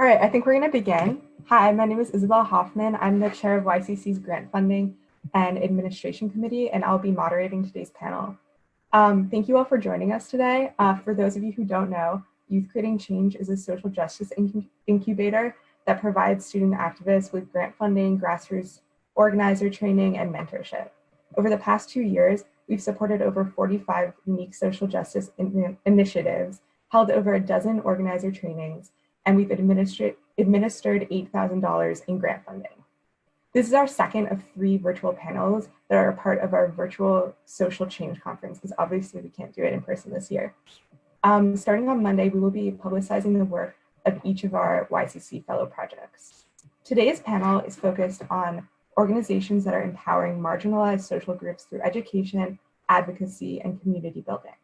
All right, I think we're going to begin. Hi, my name is Isabel Hoffman. I'm the chair of YCC's Grant Funding and Administration Committee, and I'll be moderating today's panel. Thank you all for joining us today. For those of you who don't know, Youth Creating Change is a social justice incubator that provides student activists with grant funding, grassroots organizer training, and mentorship. Over the past 2 years, we've supported over 45 unique social justice initiatives, held over a dozen organizer trainings, and we've administered $8,000 in grant funding. This is our second of 3 virtual panels that are a part of our virtual social change conference, because obviously we can't do it in person this year. Starting on Monday, we will be publicizing the work of each of our YCC fellow projects. Today's panel is focused on organizations that are empowering marginalized social groups through education, advocacy, and community building.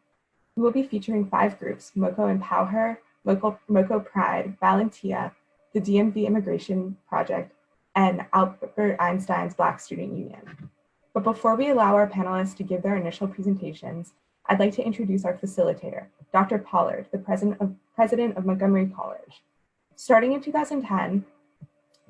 We will be featuring 5 groups: MoCo Empower Her, MoCo Pride, Valentia, the DMV Immigration Project, and Albert Einstein's Black Student Union. But before we allow our panelists to give their initial presentations, I'd like to introduce our facilitator, Dr. Pollard, the president of Montgomery College. Starting in 2010,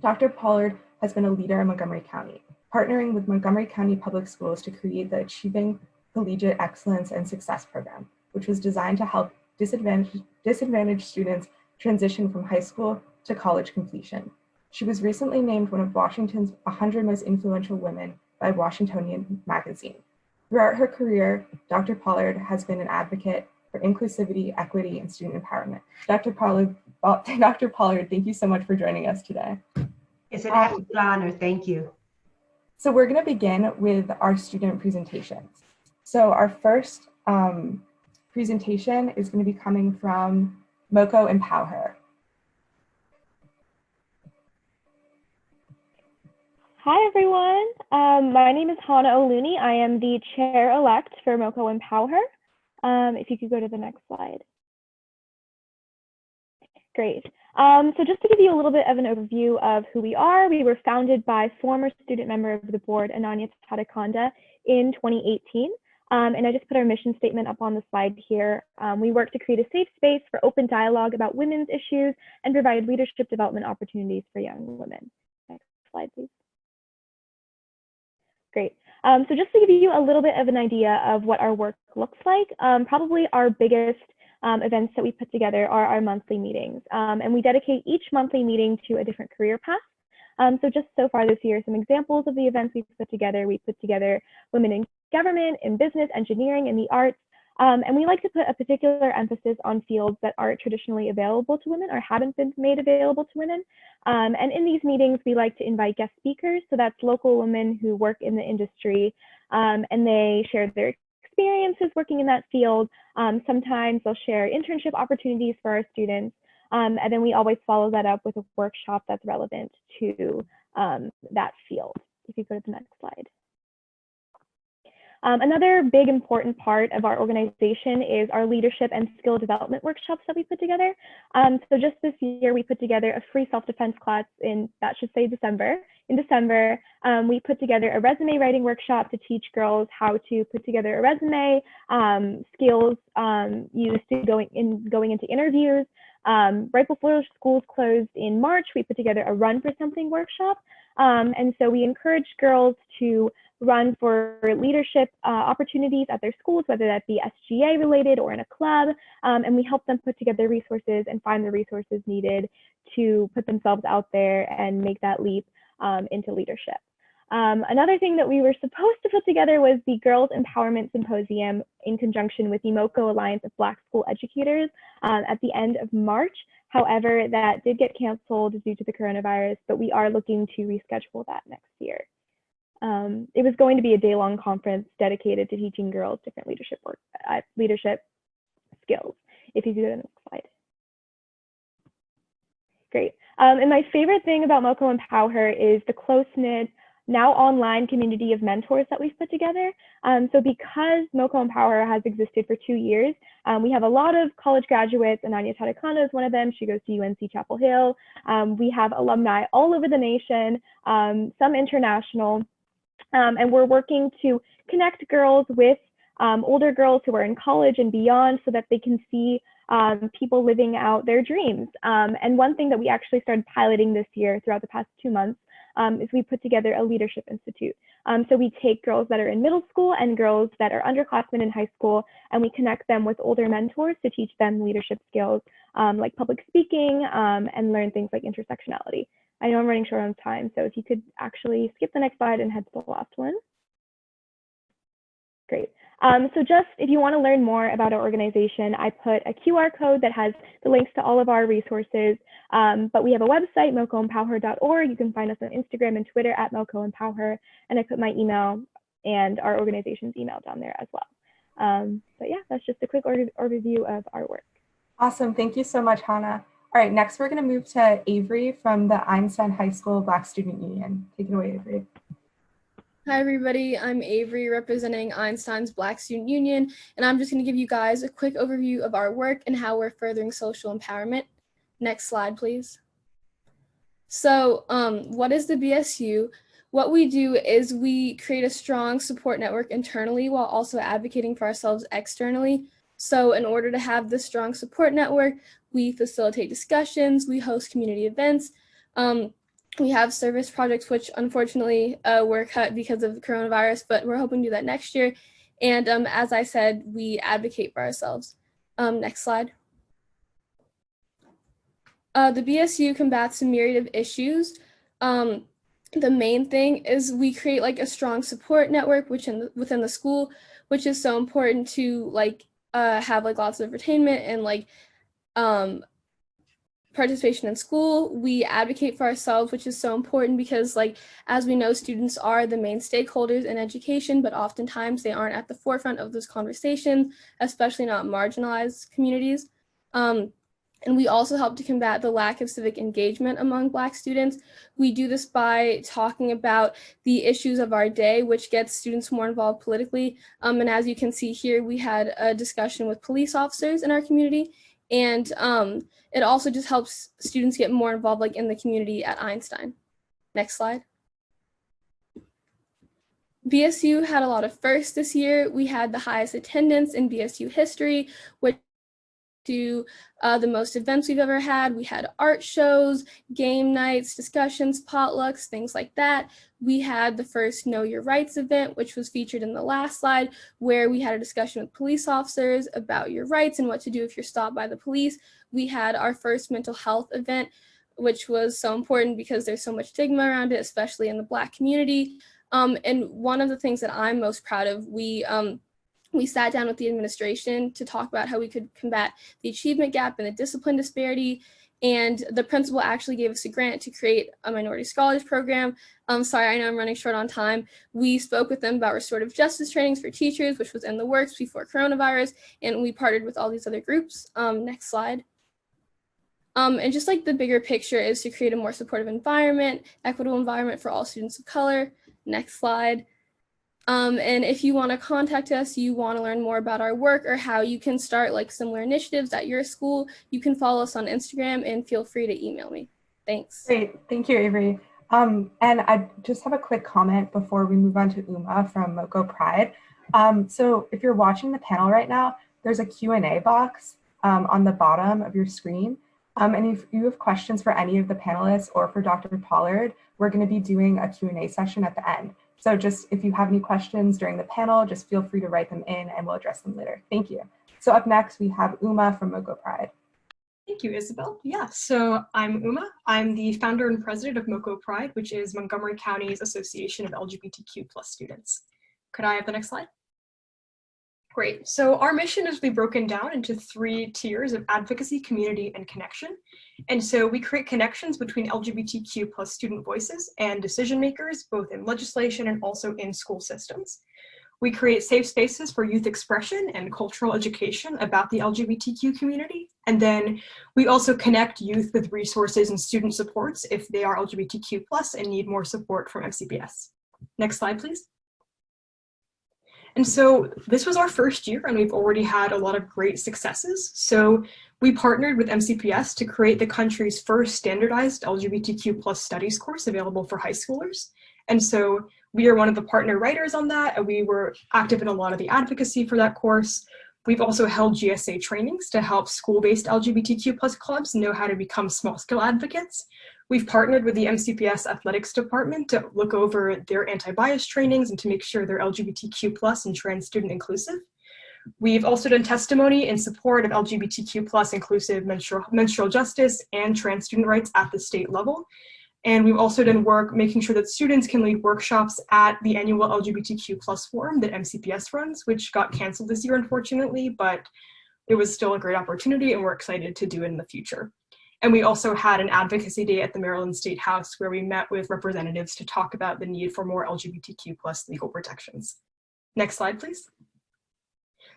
Dr. Pollard has been a leader in Montgomery County, partnering with Montgomery County Public Schools to create the Achieving Collegiate Excellence and Success program, which was designed to help disadvantaged students transition from high school to college completion. She was recently named one of Washington's 100 most influential women by Washingtonian magazine. Throughout her career, Dr. Pollard has been an advocate for inclusivity, equity, and student empowerment. Dr. Pollard, thank you so much for joining us today. It's an absolute honor, thank you. So we're gonna begin with our student presentations. So our first presentation is gonna be coming from MoCo Empower Her. Hi, everyone. My name is Hannah O'Looney. I am the chair-elect for MoCo Empower Her. If you could go to the next slide. Great. So just to give you a little bit of an overview of who we are, we were founded by former student member of the board, Ananya Tatakonda, in 2018. And I just put our mission statement up on the slide here. We work to create a safe space for open dialogue about women's issues and provide leadership development opportunities for young women. Next slide, please. Great. So just to give you a little bit of an idea of what our work looks like, probably our biggest events that we put together are our monthly meetings. And we dedicate each monthly meeting to a different career path. So just so far this year, some examples of the events we've put together. We put together women in government, in business, engineering, and the arts. And we like to put a particular emphasis on fields that aren't traditionally available to women or haven't been made available to women. And in these meetings, we like to invite guest speakers. So that's local women who work in the industry, and they share their experiences working in that field. Sometimes they'll share internship opportunities for our students. And then we always follow that up with a workshop that's relevant to that field. If you go to the next slide. Another big important part of our organization is our leadership and skill development workshops that we put together. So just this year, we put together a free self-defense class in, that should say December. In December, we put together a resume writing workshop to teach girls how to put together a resume, skills used to going into interviews. Right before schools closed in March, we put together a Run for Something workshop. And so we encourage girls to run for leadership opportunities at their schools, whether that be SGA related or in a club. And we help them put together resources and find the resources needed to put themselves out there and make that leap into leadership. Another thing that we were supposed to put together was the Girls Empowerment Symposium in conjunction with the MoCo Alliance of Black School Educators at the end of March. However, that did get canceled due to the coronavirus, but we are looking to reschedule that next year. It was going to be a day-long conference dedicated to teaching girls different leadership skills. If you do the next slide. Great. And my favorite thing about MoCo Empower Her is the close-knit, now online community of mentors that we've put together. So because MoCo Empower Her has existed for 2 years, we have a lot of college graduates, and Ananya Tatakonda is one of them. She goes to UNC Chapel Hill. We have alumni all over the nation, some international, and we're working to connect girls with older girls who are in college and beyond so that they can see people living out their dreams. And one thing that we actually started piloting this year throughout the past 2 months is we put together a leadership institute. So we take girls that are in middle school and girls that are underclassmen in high school, and we connect them with older mentors to teach them leadership skills like public speaking and learn things like intersectionality. I know I'm running short on time, so if you could actually skip the next slide and head to the last one. Great. So just if you want to learn more about our organization, I put a QR code that has the links to all of our resources. But we have a website, mocoempower.org. You can find us on Instagram and Twitter at mocoempower. And I put my email and our organization's email down there as well. But yeah, that's just a quick overview of our work. Awesome. Thank you so much, Hannah. All right, next we're going to move to Avery from the Einstein High School Black Student Union. Take it away, Avery. Hi everybody, I'm Avery representing Einstein's Black Student Union, and I'm just going to give you guys a quick overview of our work and how we're furthering social empowerment. Next slide, please. So what is the BSU? What we do is we create a strong support network internally while also advocating for ourselves externally. So in order to have this strong support network, we facilitate discussions, we host community events, we have service projects, which unfortunately were cut because of the coronavirus, but we're hoping to do that next year. And as I said, we advocate for ourselves. Next slide. The BSU combats a myriad of issues. The main thing is we create like a strong support network within the school, which is so important to have like lots of entertainment and like participation in school. We advocate for ourselves, which is so important because as we know, students are the main stakeholders in education, but oftentimes they aren't at the forefront of those conversations, especially not marginalized communities. And we also help to combat the lack of civic engagement among Black students. We do this by talking about the issues of our day, which gets students more involved politically. And as you can see here, we had a discussion with police officers in our community. And it also just helps students get more involved in the community at Einstein. Next slide. BSU had a lot of firsts this year. We had the highest attendance in BSU history, which to the most events we've ever had. We had art shows, game nights, discussions, potlucks, things like that. We had the first Know Your Rights event, which was featured in the last slide, where we had a discussion with police officers about your rights and what to do if you're stopped by the police. We had our first mental health event, which was so important because there's so much stigma around it, especially in the Black community. And one of the things that I'm most proud of, we sat down with the administration to talk about how we could combat the achievement gap and the discipline disparity. And the principal actually gave us a grant to create a minority scholars program. Sorry, I know I'm running short on time. We spoke with them about restorative justice trainings for teachers, which was in the works before coronavirus, and we partnered with all these other groups. Next slide. And just the bigger picture is to create a more supportive environment, equitable environment for all students of color. Next slide. And if you want to contact us, you want to learn more about our work or how you can start similar initiatives at your school, you can follow us on Instagram and feel free to email me. Thanks. Great, thank you, Avery. And I just have a quick comment before we move on to Uma from Moco Pride. So if you're watching the panel right now, there's a Q&A box on the bottom of your screen. And if you have questions for any of the panelists or for Dr. Pollard, we're going to be doing a Q&A session at the end. So just if you have any questions during the panel, just feel free to write them in and we'll address them later. Thank you. So up next, we have Uma from Moco Pride. Thank you, Isabel. Yeah, so I'm Uma. I'm the founder and president of Moco Pride, which is Montgomery County's Association of LGBTQ+ students. Could I have the next slide? Great. So our mission is to be broken down into 3 tiers of advocacy, community, and connection. And so we create connections between LGBTQ+ student voices and decision makers, both in legislation and also in school systems. We create safe spaces for youth expression and cultural education about the LGBTQ community. And then we also connect youth with resources and student supports if they are LGBTQ+ and need more support from MCPS. Next slide, please. And so this was our first year and we've already had a lot of great successes. So we partnered with MCPS to create the country's first standardized LGBTQ+ studies course available for high schoolers. And so we are one of the partner writers on that, and we were active in a lot of the advocacy for that course. We've also held GSA trainings to help school-based LGBTQ plus clubs know how to become small-scale advocates. We've partnered with the MCPS athletics department to look over their anti-bias trainings and to make sure they're LGBTQ plus and trans student inclusive. We've also done testimony in support of LGBTQ plus inclusive menstrual justice and trans student rights at the state level. And we've also done work making sure that students can lead workshops at the annual LGBTQ plus forum that MCPS runs, which got canceled this year, unfortunately, but it was still a great opportunity and we're excited to do it in the future. And we also had an advocacy day at the Maryland State House where we met with representatives to talk about the need for more LGBTQ plus legal protections. Next slide, please.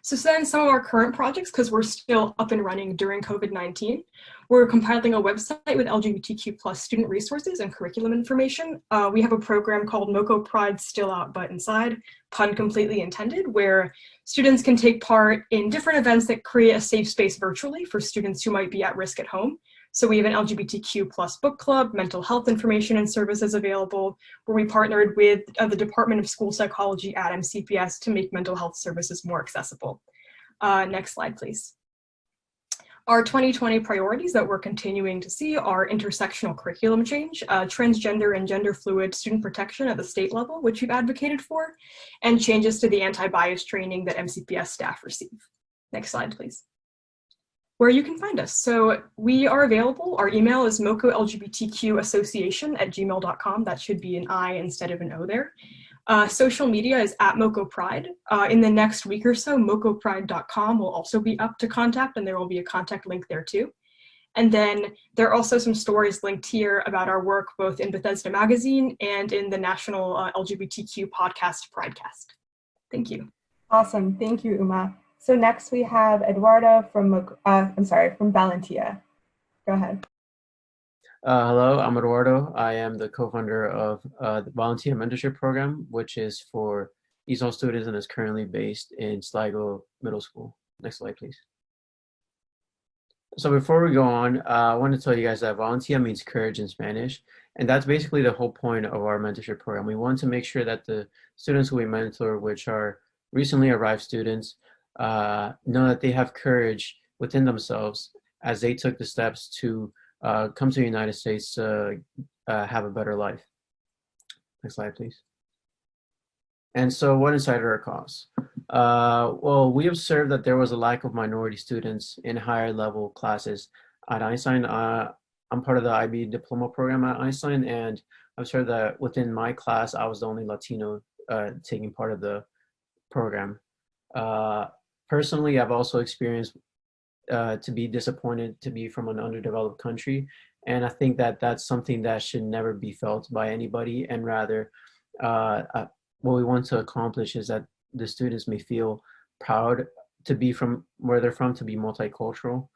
So then some of our current projects, because we're still up and running during COVID-19, we're compiling a website with LGBTQ plus student resources and curriculum information. We have a program called MoCo Pride Still Out But Inside, pun completely intended, where students can take part in different events that create a safe space virtually for students who might be at risk at home. So we have an LGBTQ plus book club, mental health information and services available, where we partnered with the Department of School Psychology at MCPS to make mental health services more accessible. Next slide, please. Our 2020 priorities that we're continuing to see are intersectional curriculum change, transgender and gender fluid student protection at the state level, which we've advocated for, and changes to the anti-bias training that MCPS staff receive. Next slide, please. Where you can find us. So we are available. Our email is mocolgbtqassociation@gmail.com. That should be an I instead of an O there. Social media is at Moco Pride. In the next week or so, mocopride.com will also be up to contact, and there will be a contact link there too. And then there are also some stories linked here about our work both in Bethesda Magazine and in the national LGBTQ podcast Pridecast. Thank you. Awesome, thank you, Uma. So next we have Eduardo from Valentia. Go ahead. Hello, I'm Eduardo. I am the co-founder of the Volunteer Mentorship Program, which is for ESOL students and is currently based in Sligo Middle School. Next slide, please. So before we go on, I want to tell you guys that volunteer means courage in Spanish, and that's basically the whole point of our mentorship program. We want to make sure that the students who we mentor, which are recently arrived students, know that they have courage within themselves as they took the steps to come to the United States to have a better life. Next slide, please. And so what incited our cause? Well, we observed that there was a lack of minority students in higher level classes at Einstein. I'm part of the IB diploma program at Einstein, and I've observed that within my class, I was the only Latino taking part of the program. Personally, I've also experienced to be disappointed to be from an underdeveloped country. And I think that that's something that should never be felt by anybody. And rather, what we want to accomplish is that the students may feel proud to be from where they're from, to be multicultural.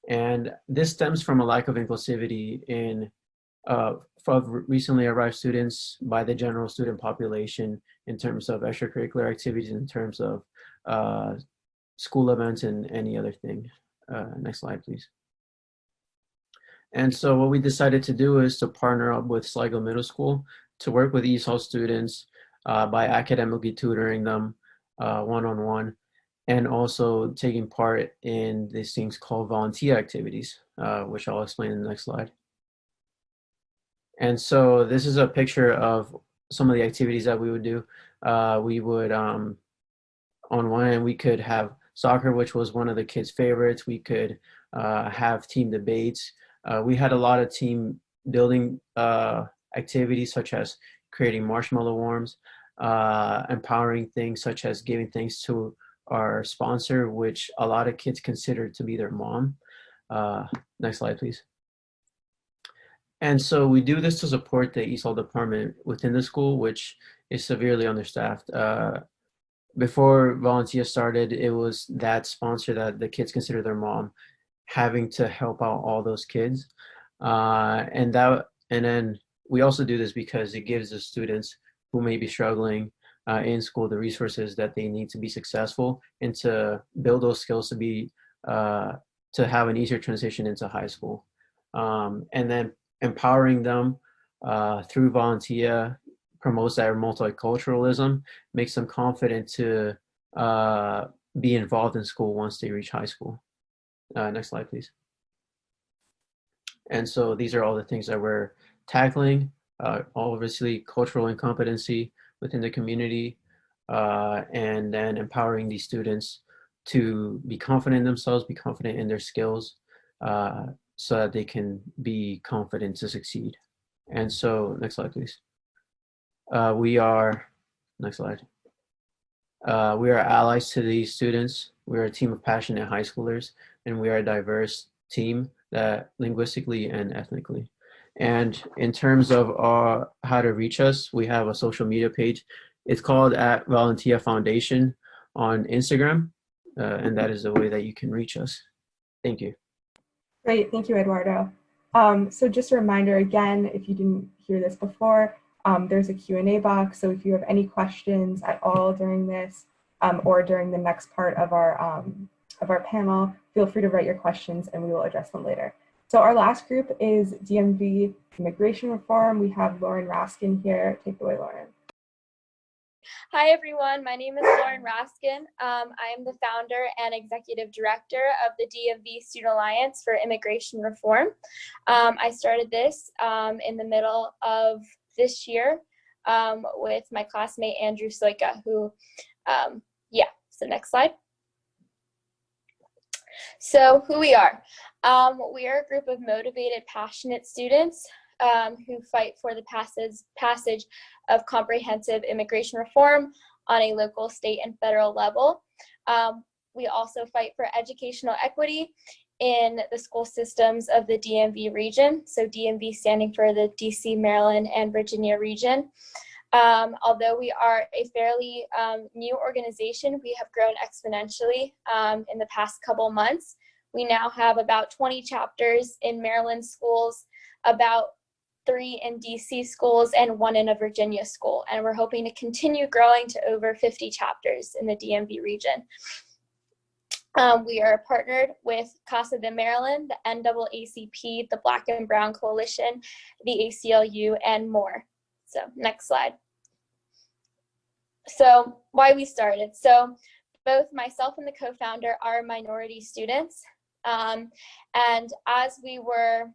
And this stems from a lack of inclusivity in of recently arrived students by the general student population in terms of extracurricular activities, in terms of school events and any other thing. Next slide, please. And so what we decided to do is to partner up with Sligo Middle School to work with ESOL students by academically tutoring them one-on-one, and also taking part in these things called volunteer activities, which I'll explain in the next slide. And so this is a picture of some of the activities that we would do. We would, on one end, we could have soccer, which was one of the kids' favorites. We could have team debates. We had a lot of team building activities, such as creating marshmallow wars, empowering things such as giving thanks to our sponsor, which a lot of kids consider to be their mom. Next slide, please. And so we do this to support the ESOL department within the school, which is severely understaffed. Before Volunteer started, it was that sponsor that the kids consider their mom having to help out all those kids. And then we also do this because it gives the students who may be struggling in school the resources that they need to be successful and to build those skills to be to have an easier transition into high school. And then empowering them through Volunteer promotes their multiculturalism, makes them confident to be involved in school once they reach high school. Next slide, please. And so these are all the things that we're tackling. Obviously, cultural incompetency within the community, and then empowering these students to be confident in themselves, be confident in their skills, so that they can be confident to succeed. And so, next slide, please. Next slide. We are allies to these students. We are a team of passionate high schoolers, and we are a diverse team that linguistically and ethnically. And in terms of how to reach us, we have a social media page. It's called @Valentia Foundation on Instagram, and that is the way that you can reach us. Thank you. Great, thank you, Eduardo. So just a reminder again, if you didn't hear this before, there's a Q&A box. So if you have any questions at all during this or during the next part of our panel, feel free to write your questions and we will address them later. So our last group is DMV Immigration Reform. We have Lauren Raskin here. Take it away, Lauren. Hi, everyone. My name is Lauren Raskin. I am the founder and executive director of the DMV Student Alliance for Immigration Reform. I started this in the middle of this year with my classmate Andrew Soika, who, so next slide. So who we are. We are a group of motivated, passionate students who fight for the passage of comprehensive immigration reform on a local, state, and federal level. We also fight for educational equity in the school systems of the DMV region. So DMV standing for the DC, Maryland, and Virginia region. Although we are a fairly new organization, we have grown exponentially in the past couple months. We now have about 20 chapters in Maryland schools, about 3 in DC schools, and 1 in a Virginia school. And we're hoping to continue growing to over 50 chapters in the DMV region. We are partnered with Casa de Maryland, the NAACP, the Black and Brown Coalition, the ACLU, and more. So next slide. So why we started. So both myself and the co-founder are minority students. And as we were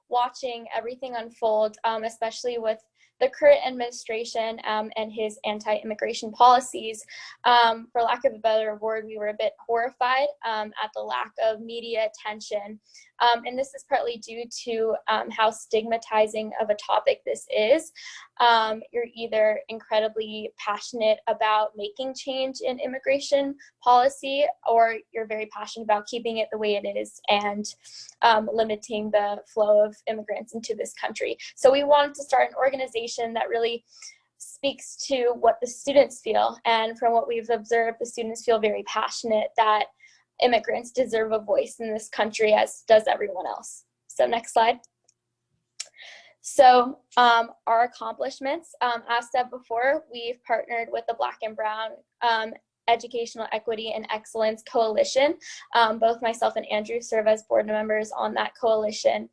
watching everything unfold, especially with the current administration and his anti-immigration policies, for lack of a better word, we were a bit horrified at the lack of media attention. And this is partly due to how stigmatizing of a topic this is. You're either incredibly passionate about making change in immigration policy, or you're very passionate about keeping it the way it is and limiting the flow of immigrants into this country. So we wanted to start an organization that really speaks to what the students feel. And from what we've observed, the students feel very passionate that immigrants deserve a voice in this country, as does everyone else. So next slide. So our accomplishments, as said before, we've partnered with the Black and Brown Educational Equity and Excellence Coalition. Both myself and Andrew serve as board members on that coalition.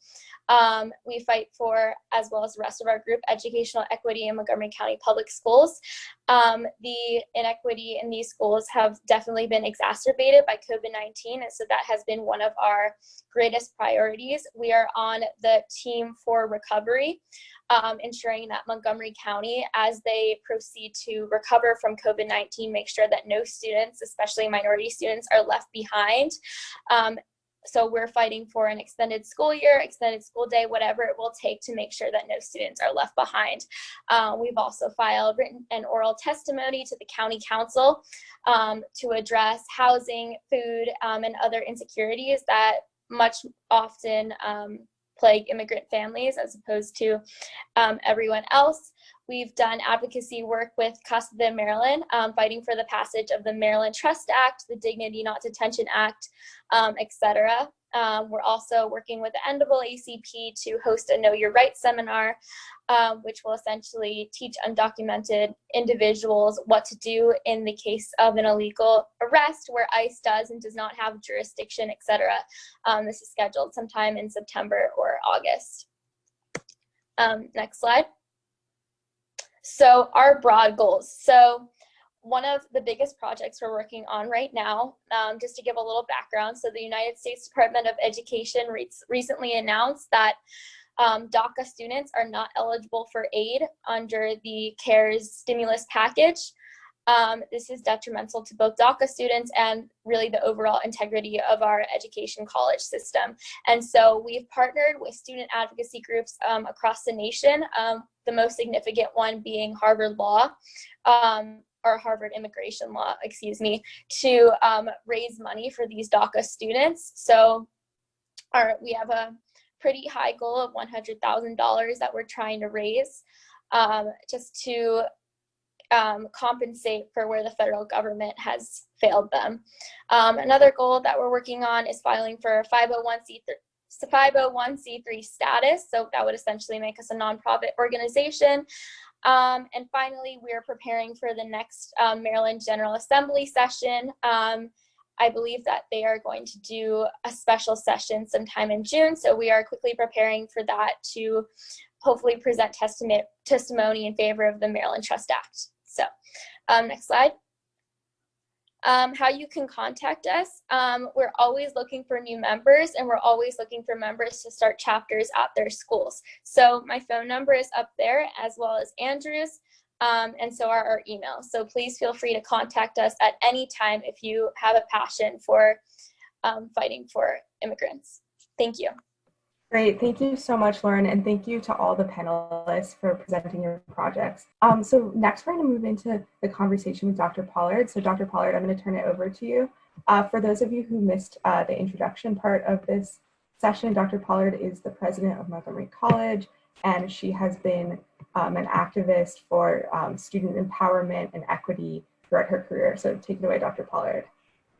We fight for, as well as the rest of our group, educational equity in Montgomery County Public Schools. The inequity in these schools have definitely been exacerbated by COVID-19, and so that has been one of our greatest priorities. We are on the team for recovery, ensuring that Montgomery County, as they proceed to recover from COVID-19, make sure that no students, especially minority students, are left behind. So we're fighting for an extended school year, extended school day, whatever it will take to make sure that no students are left behind. We've also filed written and oral testimony to the county council to address housing, food, and other insecurities that much often plague immigrant families as opposed to everyone else. We've done advocacy work with Casa de Maryland, fighting for the passage of the Maryland Trust Act, the Dignity Not Detention Act, etc. We're also working with the NAACP to host a Know Your Rights seminar, which will essentially teach undocumented individuals what to do in the case of an illegal arrest where ICE does and does not have jurisdiction, etc. This is scheduled sometime in September or August. Next slide. So our broad goals. So one of the biggest projects we're working on right now, just to give a little background. So the United States Department of Education recently announced that DACA students are not eligible for aid under the CARES stimulus package. This is detrimental to both DACA students and really the overall integrity of our education college system. And so we've partnered with student advocacy groups across the nation, the most significant one being Harvard Law, or Harvard Immigration Law, excuse me, to raise money for these DACA students. So we have a pretty high goal of $100,000 that we're trying to raise just to compensate for where the federal government has failed them. Another goal that we're working on is filing for 501c3 status. So that would essentially make us a nonprofit organization. And finally, we are preparing for the next Maryland General Assembly session. I believe that they are going to do a special session sometime in June. So we are quickly preparing for that to hopefully present testimony in favor of the Maryland Trust Act. So next slide. How you can contact us. We're always looking for new members, and we're always looking for members to start chapters at their schools. So my phone number is up there, as well as Andrew's, and so are our emails. So please feel free to contact us at any time if you have a passion for fighting for immigrants. Thank you. Great, thank you so much, Lauren, and thank you to all the panelists for presenting your projects. So next we're going to move into the conversation with Dr. Pollard. So Dr. Pollard, I'm going to turn it over to you. For those of you who missed the introduction part of this session, Dr. Pollard is the president of Montgomery College, and she has been an activist for student empowerment and equity throughout her career. So take it away, Dr. Pollard.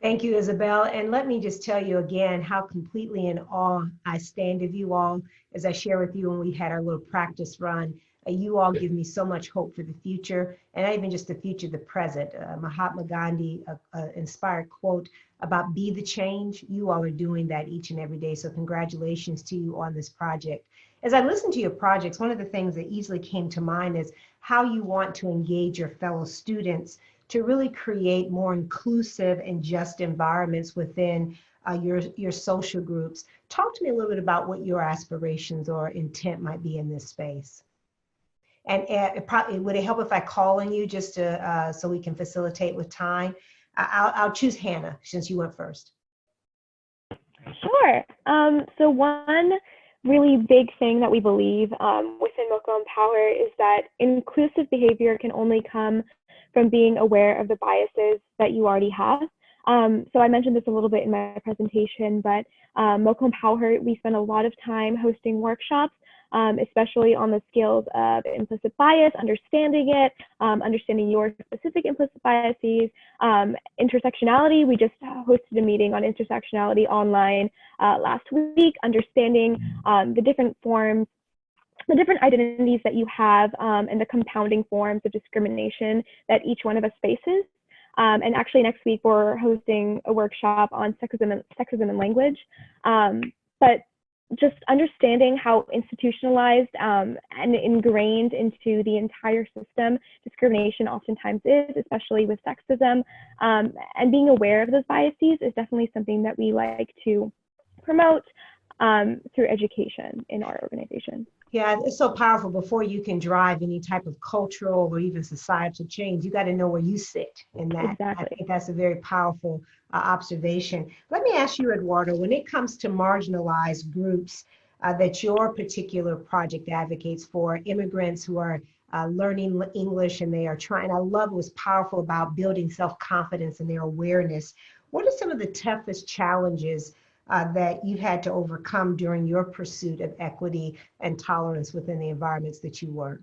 Thank you, Isabel. And let me just tell you again how completely in awe I stand of you all as I share with you when we had our little practice run. You all give me so much hope for the future, and not even just the future, the present. Mahatma Gandhi inspired quote about be the change. You all are doing that each and every day. So congratulations to you on this project. As I listened to your projects, one of the things that easily came to mind is how you want to engage your fellow students to really create more inclusive and just environments within your social groups. Talk to me a little bit about what your aspirations or intent might be in this space. And would it help if I call on you just to, so we can facilitate with time? I'll choose Hannah since you went first. Sure. So one really big thing that we believe within MoCo Empower is that inclusive behavior can only come from being aware of the biases that you already have. So I mentioned this a little bit in my presentation, but MoCo Empower, we spend a lot of time hosting workshops, especially on the skills of implicit bias, understanding it, understanding your specific implicit biases, intersectionality. We just hosted a meeting on intersectionality online last week, understanding the different forms, the different identities that you have, and the compounding forms of discrimination that each one of us faces. And actually next week we're hosting a workshop on sexism and language. But just understanding how institutionalized and ingrained into the entire system discrimination oftentimes is, especially with sexism, and being aware of those biases is definitely something that we like to promote through education in our organization. Yeah, it's so powerful. Before you can drive any type of cultural or even societal change, you got to know where you sit in that. Exactly. I think that's a very powerful observation. Let me ask you, Eduardo, when it comes to marginalized groups that your particular project advocates for, immigrants who are learning English and they are trying, I love what's powerful about building self-confidence and their awareness. What are some of the toughest challenges that you had to overcome during your pursuit of equity and tolerance within the environments that you work?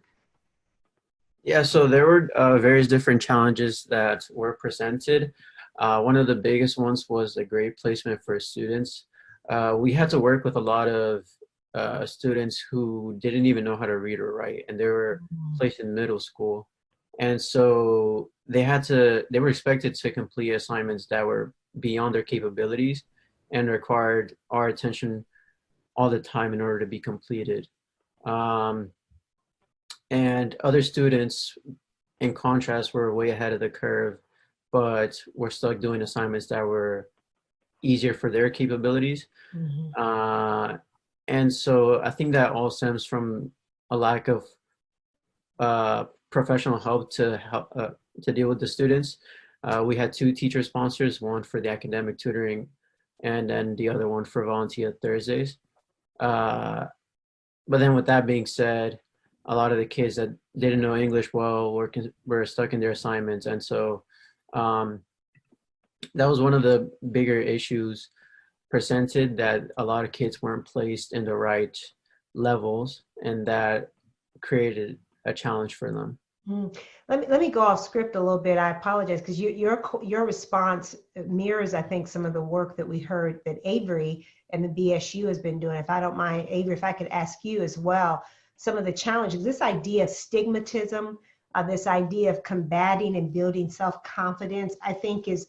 Yeah, so there were various different challenges that were presented. One of the biggest ones was the grade placement for students. We had to work with a lot of students who didn't even know how to read or write, and they were placed in middle school. And so they were expected to complete assignments that were beyond their capabilities and required our attention all the time in order to be completed. And other students in contrast, we're way ahead of the curve, but we're stuck doing assignments that were easier for their capabilities. And so I think that all stems from a lack of professional help to deal with the students. We had 2 teacher sponsors, one for the academic tutoring and then the other one for volunteer Thursdays. But then with that being said, a lot of the kids that didn't know English well were stuck in their assignments. And so that was one of the bigger issues presented, that a lot of kids weren't placed in the right levels, and that created a challenge for them. Let me go off script a little bit. I apologize, because your response mirrors, I think, some of the work that we heard that Avery and the BSU has been doing. If I don't mind, Avery, if I could ask you as well, some of the challenges, this idea of stigmatism, this idea of combating and building self-confidence, I think is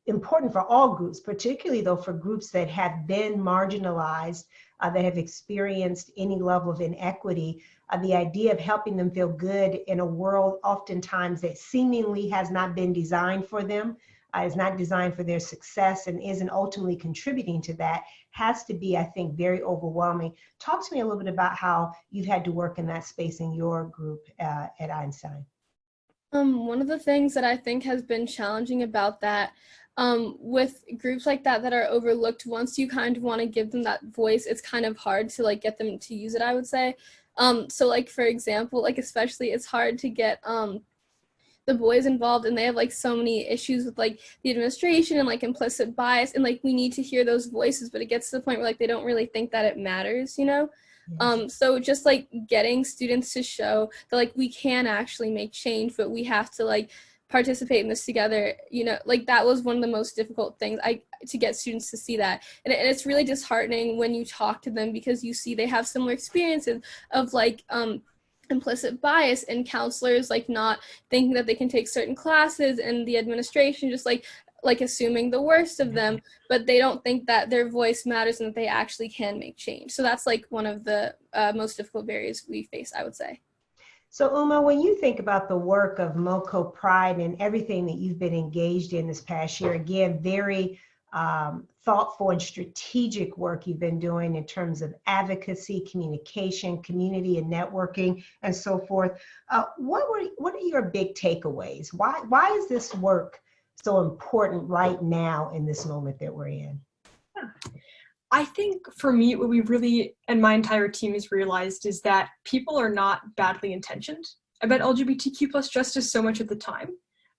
important for all groups, particularly though for groups that have been marginalized, that have experienced any level of inequity. The idea of helping them feel good in a world oftentimes that seemingly has not been designed for them, is not designed for their success, and isn't ultimately contributing to that, has to be, I think, very overwhelming. Talk to me a little bit about how you've had to work in that space in your group at Einstein. One of the things that I think has been challenging about that, with groups like that are overlooked, once you kind of want to give them that voice, it's kind of hard to like get them to use it, I would say. So like, for example, like especially it's hard to get the boys involved, and they have like so many issues with like the administration and like implicit bias, and like we need to hear those voices, but it gets to the point where like they don't really think that it matters, you know? Yes. So just like getting students to show that like we can actually make change, but we have to like participate in this together, you know, like that was one of the most difficult things to get students to see that. And it's really disheartening when you talk to them, because you see they have similar experiences of like implicit bias, and counselors like not thinking that they can take certain classes, and the administration just like assuming the worst of them, but they don't think that their voice matters and that they actually can make change. So that's like one of the most difficult barriers we face, I would say. So Uma, when you think about the work of MoCo Pride and everything that you've been engaged in this past year, again, very thoughtful and strategic work you've been doing in terms of advocacy, communication, community and networking, and so forth. What are your big takeaways? Why is this work so important right now in this moment that we're in? I think for me, what we really, and my entire team has realized, is that people are not badly intentioned about LGBTQ plus justice so much at the time,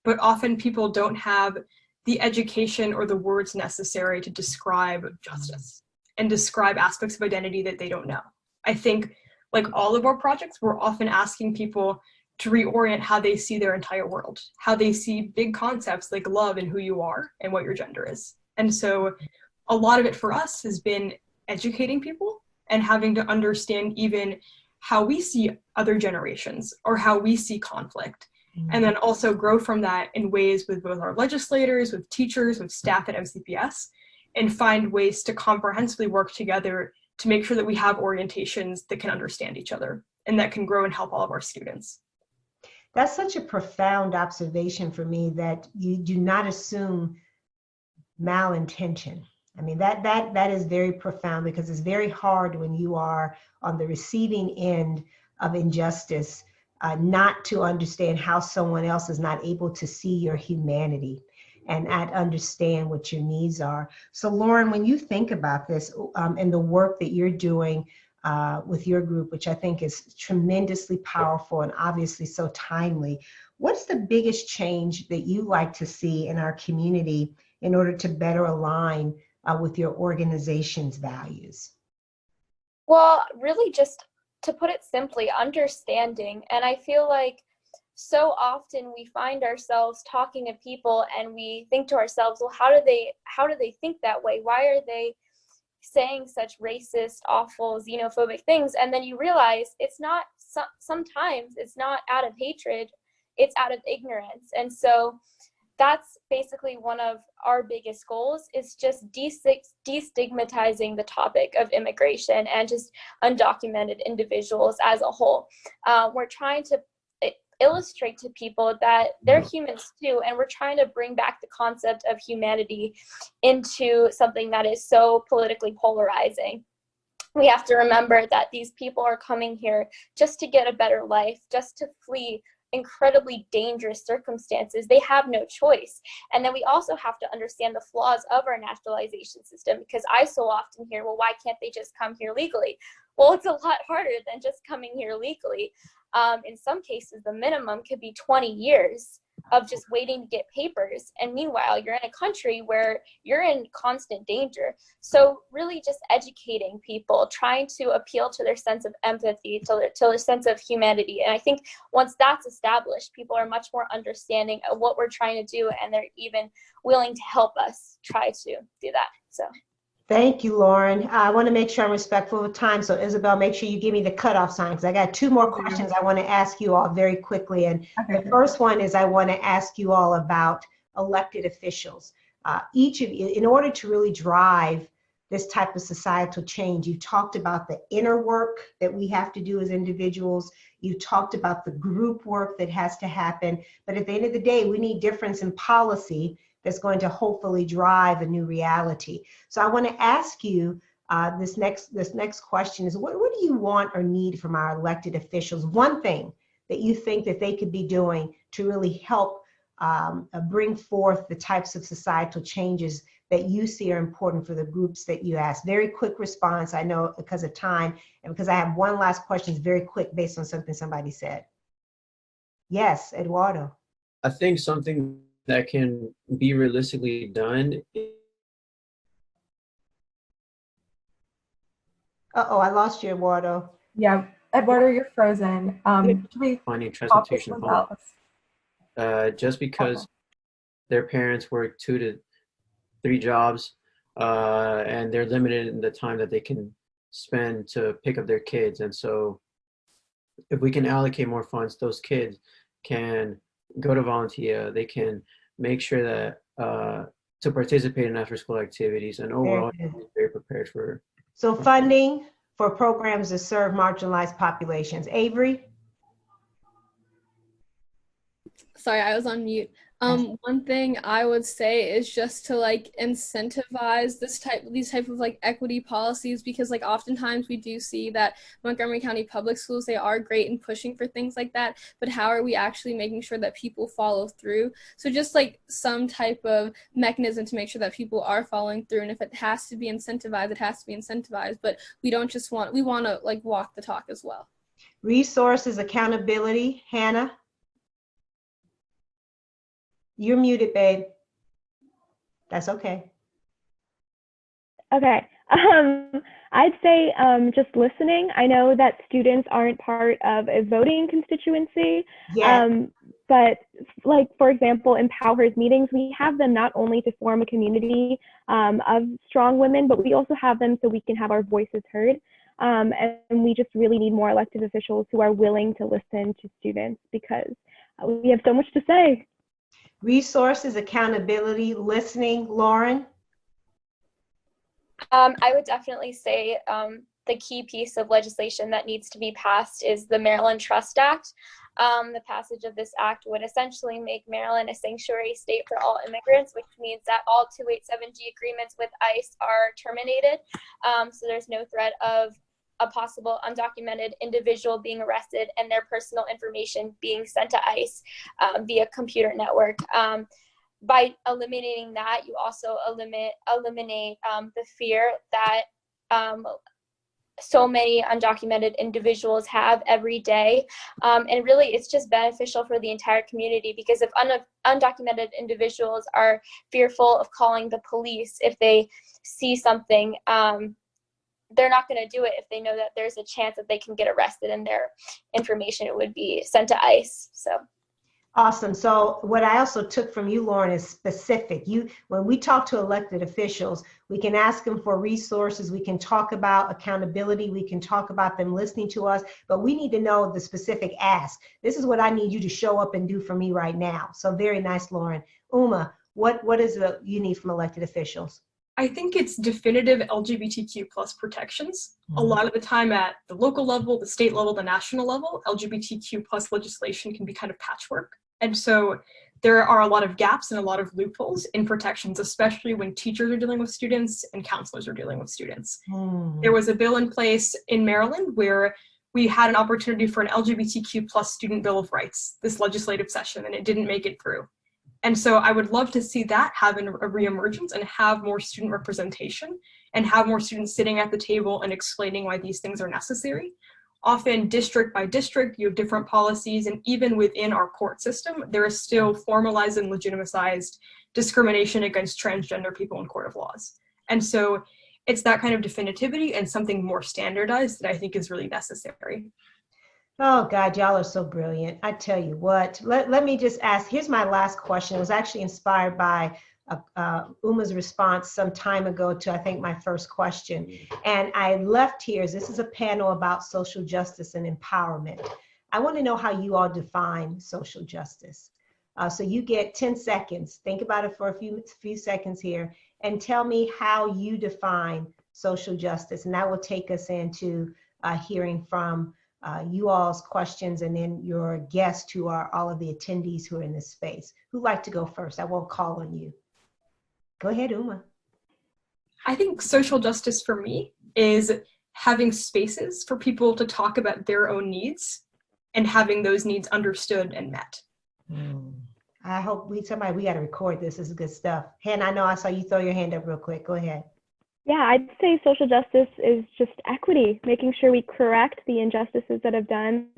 but often people don't have the education or the words necessary to describe justice and describe aspects of identity that they don't know. I think, like all of our projects, we're often asking people to reorient how they see their entire world, how they see big concepts like love and who you are and what your gender is. And so a lot of it for us has been educating people and having to understand even how we see other generations or how we see conflict. And then also grow from that in ways with both our legislators, with teachers, with staff at MCPS, and find ways to comprehensively work together to make sure that we have orientations that can understand each other and that can grow and help all of our students. That's such a profound observation for me, that you do not assume malintention. I mean, that is very profound, because it's very hard when you are on the receiving end of injustice not to understand how someone else is not able to see your humanity and not understand what your needs are. So Lauren, when you think about this and the work that you're doing with your group, which I think is tremendously powerful and obviously so timely, what's the biggest change that you like to see in our community in order to better align with your organization's values? Well, really just to put it simply, understanding. And I feel like so often we find ourselves talking to people and we think to ourselves, well, how do they think that way? Why are they saying such racist, awful, xenophobic things? And then you realize it's not, sometimes it's not out of hatred, it's out of ignorance. And so that's basically one of our biggest goals, is just destigmatizing the topic of immigration and just undocumented individuals as a whole. We're trying to illustrate to people that they're humans too, and we're trying to bring back the concept of humanity into something that is so politically polarizing. We have to remember that these people are coming here just to get a better life, just to flee incredibly dangerous circumstances. They have no choice. And then we also have to understand the flaws of our naturalization system, because I so often hear, well, why can't they just come here legally? Well, it's a lot harder than just coming here legally. In some cases, the minimum could be 20 years of just waiting to get papers. And meanwhile, you're in a country where you're in constant danger. So really just educating people, trying to appeal to their sense of empathy, to their sense of humanity. And I think once that's established, people are much more understanding of what we're trying to do, and they're even willing to help us try to do that. So. Thank you, Lauren. I want to make sure I'm respectful of time. So Isabel, make sure you give me the cutoff sign, because I got 2 more questions I want to ask you all very quickly. And the first one is I want to ask you all about elected officials. Each of you, in order to really drive this type of societal change, you talked about the inner work that we have to do as individuals. You talked about the group work that has to happen. But at the end of the day, we need difference in policy that's going to hopefully drive a new reality. So I want to ask you this next question is, what do you want or need from our elected officials? One thing that you think that they could be doing to really help bring forth the types of societal changes that you see are important for the groups that you asked. Very quick response, I know, because of time, and because I have one last question, it's very quick based on something somebody said. Yes, Eduardo. I think something that can be realistically done. Uh-oh, I lost you, Eduardo. Yeah, Eduardo, you're frozen. Should we Finding transportation talk home. Just because their parents work 2 to 3 jobs, and they're limited in the time that they can spend to pick up their kids. And so if we can allocate more funds, those kids can go to volunteer, they can make sure that to participate in after school activities, and overall be very prepared for. So funding for programs that serve marginalized populations. Avery? Sorry, I was on mute. One thing I would say is just to like incentivize these type of like equity policies, because like oftentimes we do see that Montgomery County Public Schools, they are great in pushing for things like that, but how are we actually making sure that people follow through? So just like some type of mechanism to make sure that people are following through, and if it has to be incentivized, it has to be incentivized, but we want to like walk the talk as well. Resources, accountability. Hannah? You're muted, babe. That's okay. Okay. I'd say just listening. I know that students aren't part of a voting constituency, but like, for example, in Powers meetings, we have them not only to form a community of strong women, but we also have them so we can have our voices heard. And we just really need more elected officials who are willing to listen to students, because we have so much to say. Resources, accountability, listening. Lauren? I would definitely say the key piece of legislation that needs to be passed is the Maryland Trust Act. The passage of this act would essentially make Maryland a sanctuary state for all immigrants, which means that all 287G agreements with ICE are terminated. So there's no threat of a possible undocumented individual being arrested and their personal information being sent to ICE via computer network. By eliminating that, you also eliminate the fear that so many undocumented individuals have every day. And really, it's just beneficial for the entire community, because if undocumented individuals are fearful of calling the police if they see something, they're not going to do it if they know that there's a chance that they can get arrested and their information would be sent to ICE. So. Awesome. So what I also took from you, Lauren, is specific. When we talk to elected officials, we can ask them for resources. We can talk about accountability. We can talk about them listening to us, but we need to know the specific ask. This is what I need you to show up and do for me right now. So very nice, Lauren. Uma, what is it you need from elected officials? I think it's definitive LGBTQ plus protections. A lot of the time at the local level, the state level, the national level, LGBTQ plus legislation can be kind of patchwork. And so there are a lot of gaps and a lot of loopholes in protections, especially when teachers are dealing with students and counselors are dealing with students. There was a bill in place in Maryland where we had an opportunity for an LGBTQ plus student bill of rights this legislative session, and it didn't make it through. And so I would love to see that have a reemergence and have more student representation and have more students sitting at the table and explaining why these things are necessary. Often district by district, you have different policies, and even within our court system, there is still formalized and legitimized discrimination against transgender people in court of laws. And so it's that kind of definitivity and something more standardized that I think is really necessary. Oh God, y'all are so brilliant. I tell you what, let me just ask, here's my last question. It was actually inspired by Uma's response some time ago to, I think, my first question. And I left here, this is a panel about social justice and empowerment. I want to know how you all define social justice. So you get 10 seconds. Think about it for a few seconds here and tell me how you define social justice. And that will take us into hearing from you all's questions and then your guests who are all of the attendees who are in this space. Who'd like to go first? I won't call on you. Go ahead, Uma. I think social justice for me is having spaces for people to talk about their own needs and having those needs understood and met. I hope we got to record this. This is good stuff. Hannah, I know I saw you throw your hand up real quick. Go ahead. Yeah, I'd say social justice is just equity, making sure we correct the injustices that have been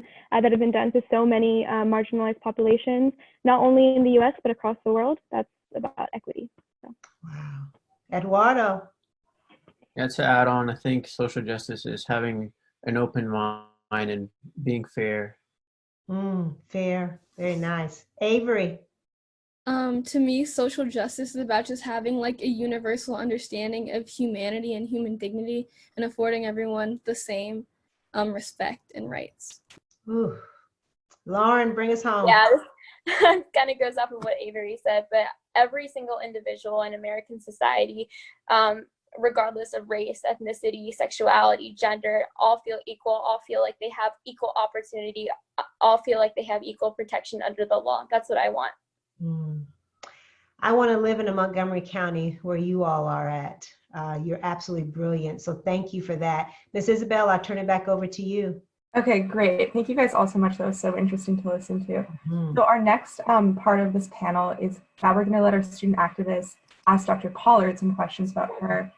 done to so many marginalized populations, not only in the US, but across the world. That's about equity. So. Wow. Eduardo. Yeah, to add on, I think social justice is having an open mind and being fair. Fair, very nice. Avery. To me, social justice is about just having like a universal understanding of humanity and human dignity and affording everyone the same respect and rights. Ooh. Lauren, bring us home. Yeah, this kind of goes off of what Avery said, but every single individual in American society, regardless of race, ethnicity, sexuality, gender, all feel equal, all feel like they have equal opportunity, all feel like they have equal protection under the law. That's what I want. I want to live in a Montgomery County where you all are at. You're absolutely brilliant. So thank you for that. Ms. Isabel, I'll turn it back over to you. Okay, great. Thank you guys all so much. That was so interesting to listen to. So our next part of this panel is that we're going to let our student activists ask Dr. Pollard some questions about her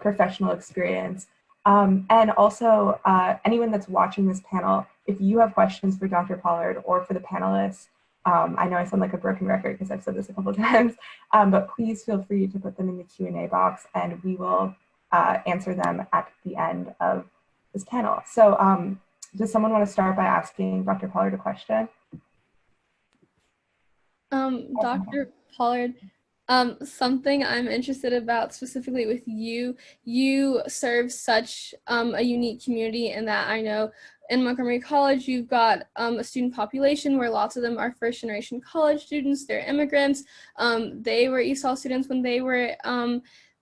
professional experience. And also anyone that's watching this panel, if you have questions for Dr. Pollard or for the panelists, I know I sound like a broken record because I've said this a couple of times, but please feel free to put them in the Q&A box and we will answer them at the end of this panel. So does someone want to start by asking Dr. Pollard a question? Dr. Pollard, something I'm interested about specifically with you serve such a unique community in that I know in Montgomery College, you've got a student population where lots of them are first generation college students, they're immigrants. They were ESOL students when they were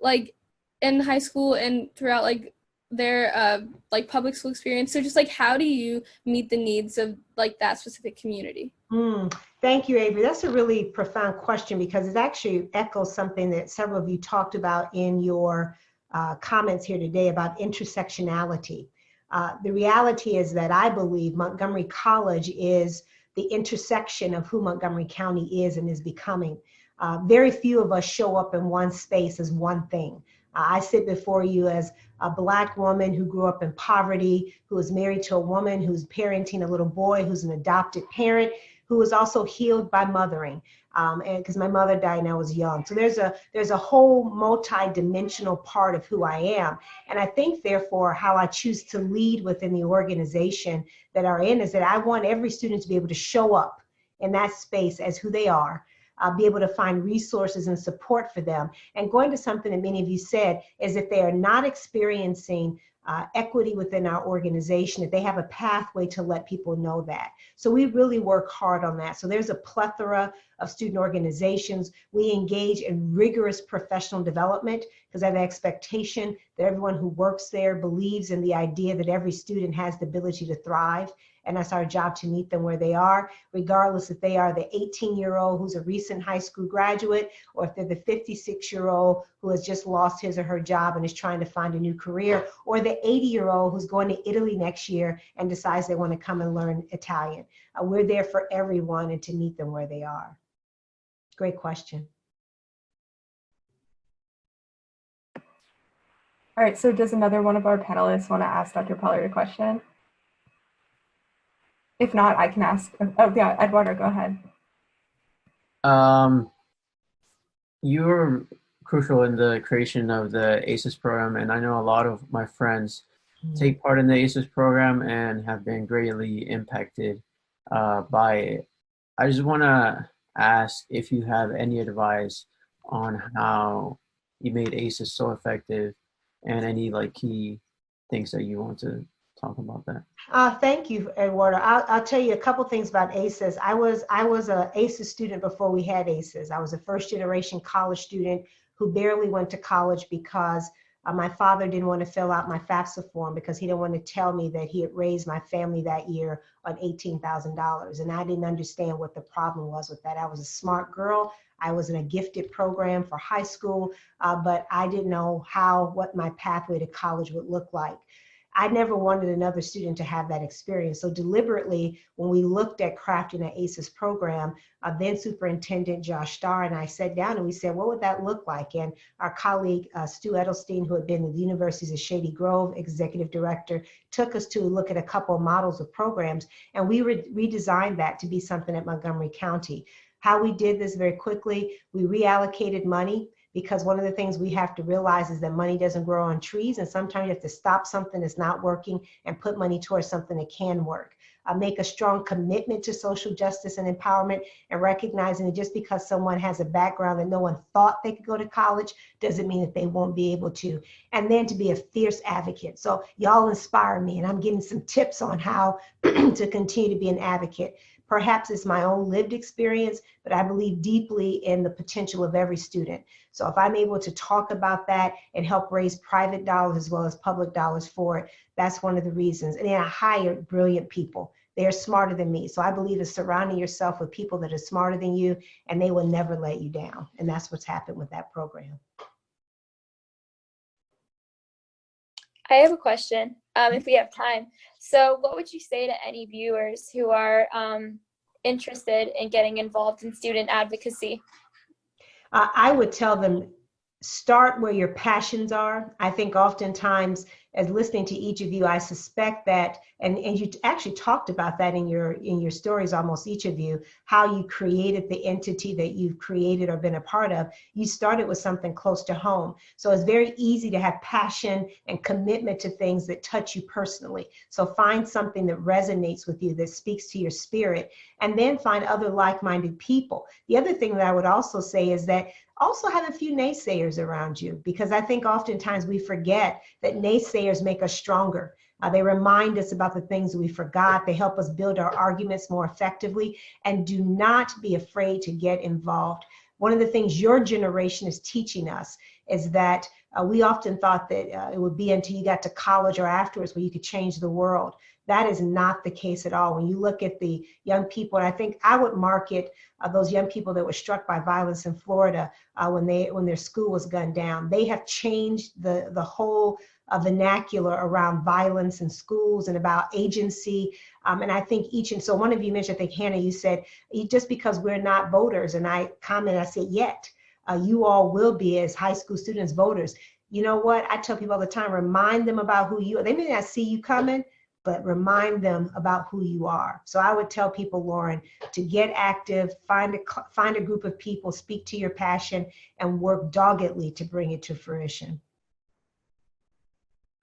like in high school and throughout like their like public school experience. So just like, how do you meet the needs of like that specific community? Thank you, Avery. That's a really profound question because it actually echoes something that several of you talked about in your comments here today about intersectionality. The reality is that I believe Montgomery College is the intersection of who Montgomery County is and is becoming. Very few of us show up in one space as one thing. I sit before you as a Black woman who grew up in poverty, who is married to a woman who's parenting a little boy who's an adopted parent, who was also healed by mothering, and because my mother died and I was young. So there's a whole multi-dimensional part of who I am. And I think therefore how I choose to lead within the organization that are in is that I want every student to be able to show up in that space as who they are, be able to find resources and support for them. And going to something that many of you said is if they are not experiencing equity within our organization, that they have a pathway to let people know that. So we really work hard on that. So there's a plethora of student organizations. We engage in rigorous professional development because I have an expectation that everyone who works there believes in the idea that every student has the ability to thrive. And that's our job, to meet them where they are, regardless if they are the 18-year-old who's a recent high school graduate, or if they're the 56-year-old who has just lost his or her job and is trying to find a new career, or the 80-year-old who's going to Italy next year and decides they want to come and learn Italian. We're there for everyone and to meet them where they are. Great question. All right, so does another one of our panelists want to ask Dr. Pollard a question? If not, I can ask. Oh, yeah, Eduardo, go ahead. You were crucial in the creation of the ACES program, and I know a lot of my friends take part in the ACES program and have been greatly impacted by it. I just want to ask if you have any advice on how you made ACES so effective, and any like key things that you want to talk about that. Thank you, Eduardo. I'll tell you a couple things about ACES. I was an ACES student before we had ACES. I was a first generation college student who barely went to college because my father didn't want to fill out my FAFSA form because he didn't want to tell me that he had raised my family that year on $18,000. And I didn't understand what the problem was with that. I was a smart girl. I was in a gifted program for high school, but I didn't know what my pathway to college would look like. I never wanted another student to have that experience. So deliberately, when we looked at crafting an ACES program, then Superintendent Josh Starr and I sat down and we said, what would that look like? And our colleague, Stu Edelstein, who had been at the University of Shady Grove Executive Director, took us to look at a couple of models of programs, and we redesigned that to be something at Montgomery County. How we did this very quickly, we reallocated money, because one of the things we have to realize is that money doesn't grow on trees, and sometimes you have to stop something that's not working and put money towards something that can work. Make a strong commitment to social justice and empowerment, and recognizing that just because someone has a background that no one thought they could go to college doesn't mean that they won't be able to. And then to be a fierce advocate. So y'all inspire me, and I'm getting some tips on how to continue to be an advocate. Perhaps it's my own lived experience, but I believe deeply in the potential of every student. So if I'm able to talk about that and help raise private dollars as well as public dollars for it, that's one of the reasons. And then I hire brilliant people. They're smarter than me. So I believe in surrounding yourself with people that are smarter than you, and they will never let you down. And that's what's happened with that program. I have a question, if we have time. So what would you say to any viewers who are interested in getting involved in student advocacy? I would tell them, start where your passions are. I think oftentimes, as listening to each of you, I suspect that, and you actually talked about that in your stories, almost each of you, how you created the entity that you've created or been a part of. You started with something close to home. So it's very easy to have passion and commitment to things that touch you personally. So find something that resonates with you, that speaks to your spirit, and then find other like-minded people. The other thing that I would also say is that also have a few naysayers around you, because I think oftentimes we forget that naysayers make us stronger. They remind us about the things we forgot. They help us build our arguments more effectively. And do not be afraid to get involved. One of the things your generation is teaching us is that we often thought that it would be until you got to college or afterwards where you could change the world. That is not the case at all. When you look at the young people, and I think I would market those young people that were struck by violence in Florida when their school was gunned down. They have changed the whole vernacular around violence in schools and about agency. And I think so one of you mentioned, I think Hannah, you said, just because we're not voters, and I said, yet, you all will be as high school students voters. You know what? I tell people all the time, remind them about who you are. They may not see you coming, but remind them about who you are. So I would tell people, Lauren, to get active, find a group of people, speak to your passion, and work doggedly to bring it to fruition.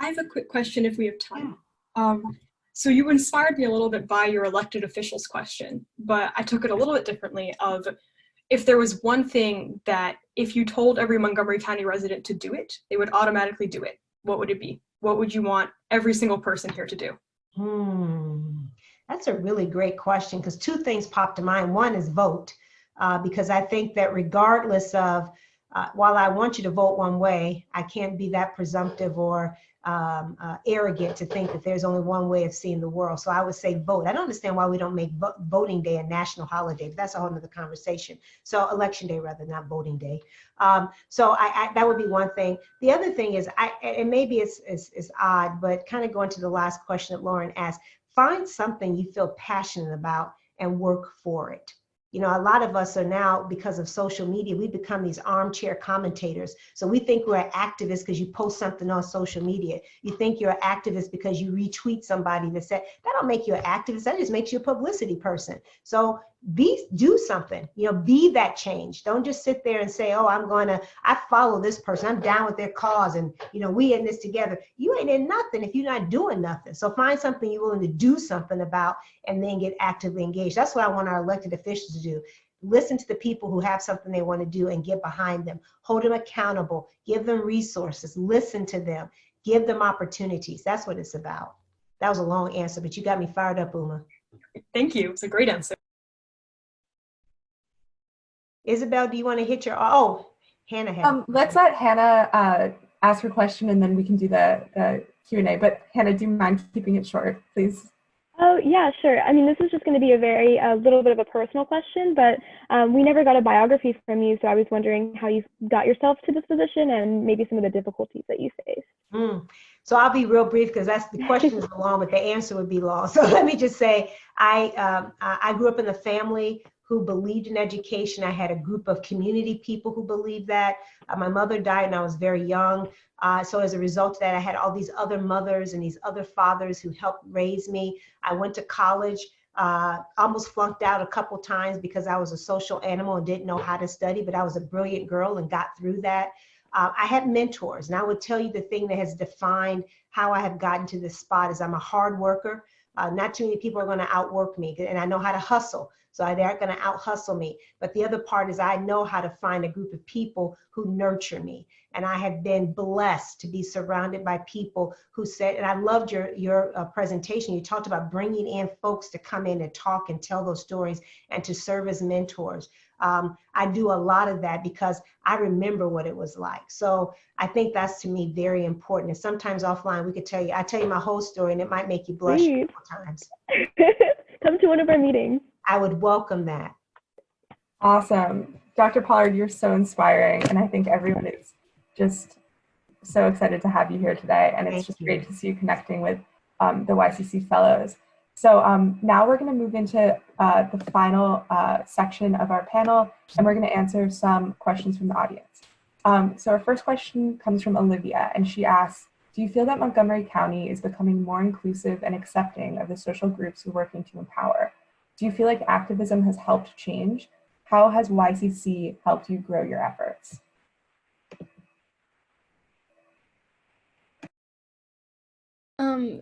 I have a quick question if we have time. So you inspired me a little bit by your elected officials question, but I took it a little bit differently of, if there was one thing that if you told every Montgomery County resident to do it, they would automatically do it, what would it be? What would you want every single person here to do? That's a really great question, because two things pop to mind. One is vote. because I think that regardless of, while I want you to vote one way, I can't be that presumptive or arrogant to think that there's only one way of seeing the world. So I would say vote. I don't understand why we don't make voting day a national holiday, but that's a whole nother conversation. So election day rather, not voting day. So that would be one thing. The other thing is, and maybe it's odd, but kind of going to the last question that Lauren asked, find something you feel passionate about and work for it. You know, a lot of us are now, because of social media, we become these armchair commentators. So we think we're an activist because you post something on social media. You think you're an activist because you retweet somebody that said, that don't make you an activist, that just makes you a publicity person. So do something, you know, be that change. Don't just sit there and say, oh, I follow this person, I'm down with their cause, and you know, we in this together. You ain't in nothing if you're not doing nothing. So find something you're willing to do something about and then get actively engaged. That's what I want our elected officials to do. Listen to the people who have something they want to do and get behind them. Hold them accountable, give them resources, listen to them, give them opportunities. That's what it's about. That was a long answer, but you got me fired up, Uma. Thank you. It's a great answer. Isabel, do you want to hit Hannah had let's let Hannah ask her question, and then we can do the Q&A. But Hannah, do you mind keeping it short, please? Oh, yeah, sure. I mean, this is just going to be a little bit of a personal question, but we never got a biography from you, so I was wondering how you got yourself to this position and maybe some of the difficulties that you faced. So I'll be real brief because the question is long, but the answer would be long. So let me just say, I grew up in a family who believed in education. I had a group of community people who believed that. My mother died when I was very young. So as a result of that, I had all these other mothers and these other fathers who helped raise me. I went to college, almost flunked out a couple times because I was a social animal and didn't know how to study, but I was a brilliant girl and got through that. I had mentors, and I would tell you the thing that has defined how I have gotten to this spot is I'm a hard worker. Not too many people are going to outwork me, and I know how to hustle. So they aren't going to out hustle me. But the other part is I know how to find a group of people who nurture me. And I have been blessed to be surrounded by people who said, and I loved your presentation. You talked about bringing in folks to come in and talk and tell those stories and to serve as mentors. I do a lot of that because I remember what it was like. So I think that's, to me, very important. And sometimes offline, I tell you my whole story and it might make you blush a couple times. Come to one of our meetings. I would welcome that. Awesome. Dr. Pollard, you're so inspiring. And I think everyone is just so excited to have you here today. And it's just great to see you connecting with the YCC fellows. So now we're going to move into the final section of our panel, and we're going to answer some questions from the audience. So our first question comes from Olivia, and she asks, do you feel that Montgomery County is becoming more inclusive and accepting of the social groups we're working to empower? Do you feel like activism has helped change? How has YCC helped you grow your efforts?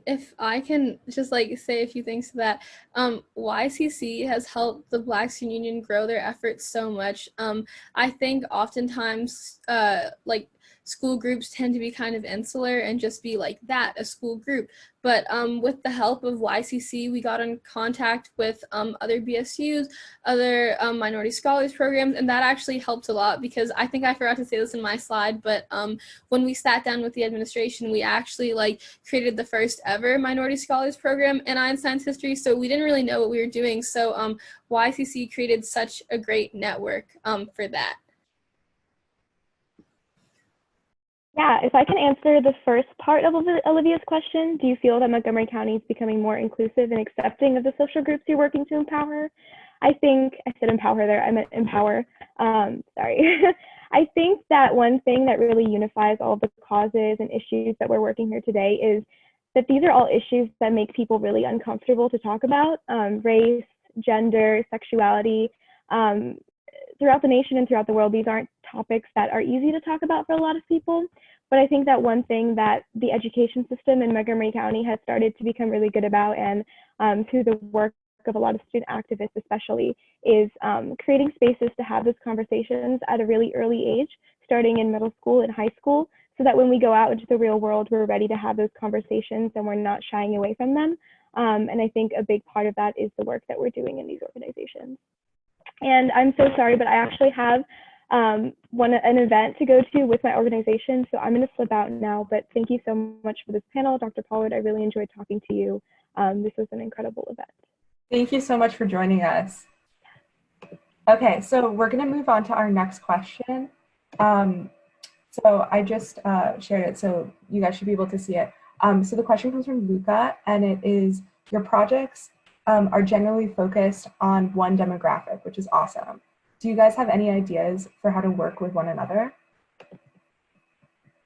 If I can just say a few things to that, YCC has helped the Black Student Union grow their efforts so much. I think oftentimes school groups tend to be kind of insular and just be a school group. But with the help of YCC, we got in contact with other BSUs, other minority scholars programs, and that actually helped a lot because I think I forgot to say this in my slide, but when we sat down with the administration, we actually created the first ever minority scholars program in Einstein's history, so we didn't really know what we were doing. So YCC created such a great network for that. Yeah, if I can answer the first part of Olivia's question, do you feel that Montgomery County is becoming more inclusive and accepting of the social groups you're working to empower? I think, I said empower there, I meant empower, sorry. I think that one thing that really unifies all the causes and issues that we're working here today is that these are all issues that make people really uncomfortable to talk about, race, gender, sexuality. Throughout the nation and throughout the world, these aren't topics that are easy to talk about for a lot of people. But I think that one thing that the education system in Montgomery County has started to become really good about, and through the work of a lot of student activists especially, is creating spaces to have those conversations at a really early age, starting in middle school and high school, so that when we go out into the real world, we're ready to have those conversations and we're not shying away from them. And I think a big part of that is the work that we're doing in these organizations. And I'm so sorry, but I actually have an event to go to with my organization, so I'm going to slip out now. But thank you so much for this panel, Dr. Pollard. I really enjoyed talking to you. This was an incredible event. Thank you so much for joining us. Okay, so we're going to move on to our next question. So I just shared it, so you guys should be able to see it. So the question comes from Luca, and it is, your projects are generally focused on one demographic, which is awesome. Do you guys have any ideas for how to work with one another?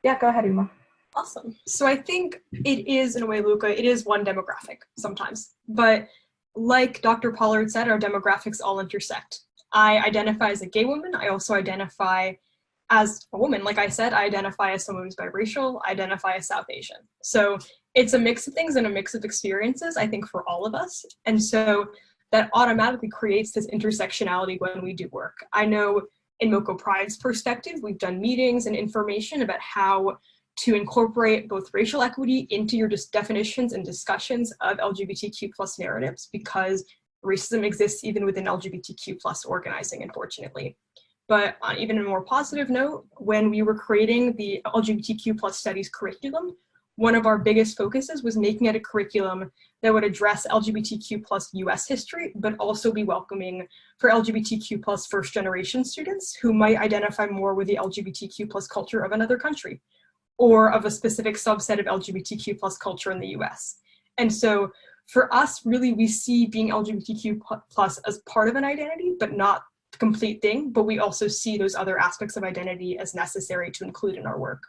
Yeah, go ahead, Uma. Awesome. So I think it is, in a way, Luca, it is one demographic sometimes. But like Dr. Pollard said, our demographics all intersect. I identify as a gay woman. I also identify as a woman. Like I said, I identify as someone who's biracial. I identify as South Asian. So it's a mix of things and a mix of experiences, I think, for all of us. And so that automatically creates this intersectionality when we do work. I know in MoCo Pride's perspective, we've done meetings and information about how to incorporate both racial equity into your definitions and discussions of LGBTQ plus narratives, because racism exists even within LGBTQ plus organizing, unfortunately. But on even a more positive note, when we were creating the LGBTQ plus studies curriculum, one of our biggest focuses was making it a curriculum that would address LGBTQ plus US history, but also be welcoming for LGBTQ plus first generation students who might identify more with the LGBTQ plus culture of another country, or of a specific subset of LGBTQ plus culture in the US. And so for us, really, we see being LGBTQ plus as part of an identity, but not the complete thing, but we also see those other aspects of identity as necessary to include in our work.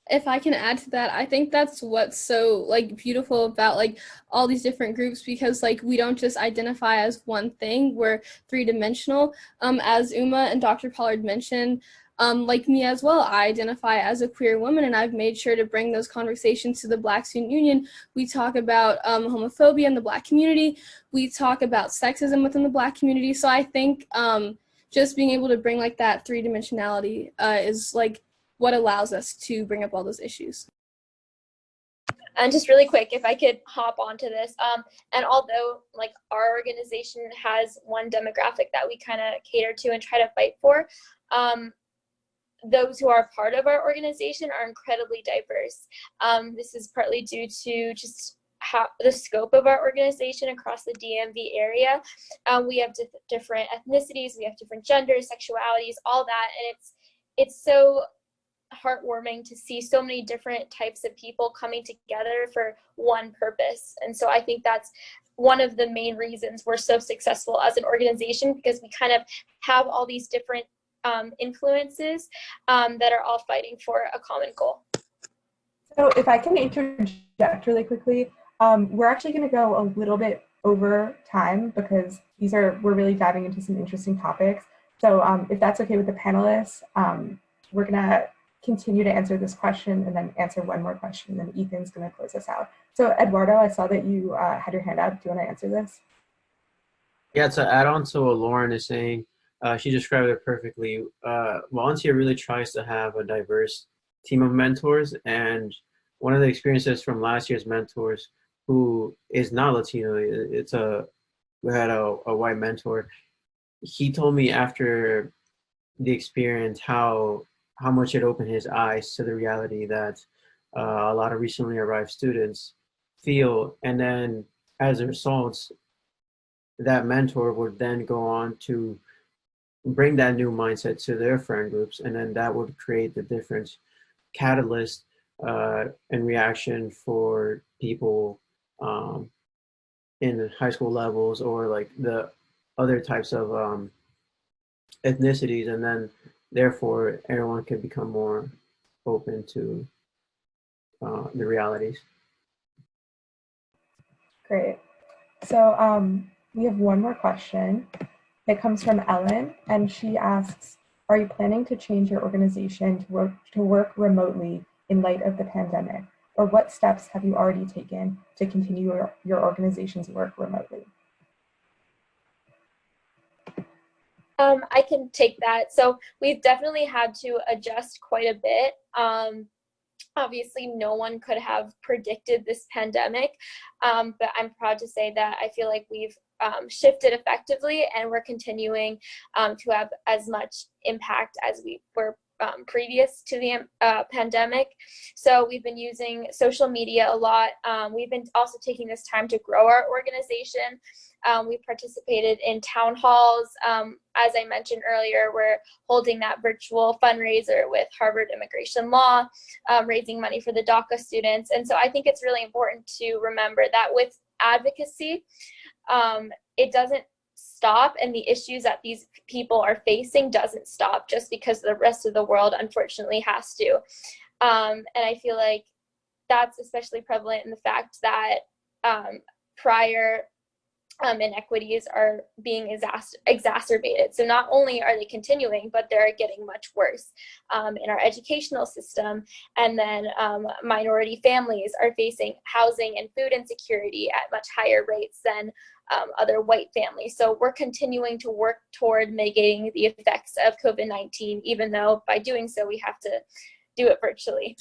If I can add to that, I think that's what's so like beautiful about like all these different groups, because like we don't just identify as one thing, we're three-dimensional. As Uma and Dr. Pollard mentioned, like me as well, I identify as a queer woman, and I've made sure to bring those conversations to the Black Student Union. We talk about homophobia in the Black community. We talk about sexism within the Black community. So I think just being able to bring like that three-dimensionality is like what allows us to bring up all those issues. And just really quick, if I could hop onto this, and although like our organization has one demographic that we kind of cater to and try to fight for, those who are part of our organization are incredibly diverse. This is partly due to just how the scope of our organization across the DMV area. We have different ethnicities, we have different genders, sexualities, all that, and it's so heartwarming to see so many different types of people coming together for one purpose. And so I think that's one of the main reasons we're so successful as an organization, because we kind of have all these different influences that are all fighting for a common goal. So if I can interject really quickly, we're actually going to go a little bit over time because we're really diving into some interesting topics. So if that's okay with the panelists, we're going to continue to answer this question and then answer one more question, and then Ethan's going to close us out. So Eduardo, I saw that you had your hand up. Do you want to answer this? Yeah, to add on to what Lauren is saying, she described it perfectly. Volunteer really tries to have a diverse team of mentors, and one of the experiences from last year's mentors, who is not Latino, we had a white mentor. He told me after the experience how much it opened his eyes to the reality that a lot of recently arrived students feel. And then as a result, that mentor would then go on to bring that new mindset to their friend groups. And then that would create the different catalyst and reaction for people in the high school levels or like the other types of ethnicities. And then therefore, everyone can become more open to the realities. Great. So we have one more question. It comes from Ellen, and she asks, are you planning to change your organization to work remotely in light of the pandemic? Or what steps have you already taken to continue your organization's work remotely? I can take that. So we've definitely had to adjust quite a bit. Obviously, no one could have predicted this pandemic, but I'm proud to say that I feel like we've shifted effectively, and we're continuing to have as much impact as we were previous to the pandemic. So we've been using social media a lot. We've been also taking this time to grow our organization. We participated in town halls. As I mentioned earlier, we're holding that virtual fundraiser with Harvard Immigration Law, raising money for the DACA students. And so I think it's really important to remember that with advocacy, it doesn't stop, and the issues that these people are facing doesn't stop just because the rest of the world unfortunately has to. And I feel like that's especially prevalent in the fact that prior inequities are being exacerbated. So not only are they continuing, but they're getting much worse in our educational system. And then minority families are facing housing and food insecurity at much higher rates than other white families. So we're continuing to work toward mitigating the effects of COVID-19, even though by doing so, we have to do it virtually.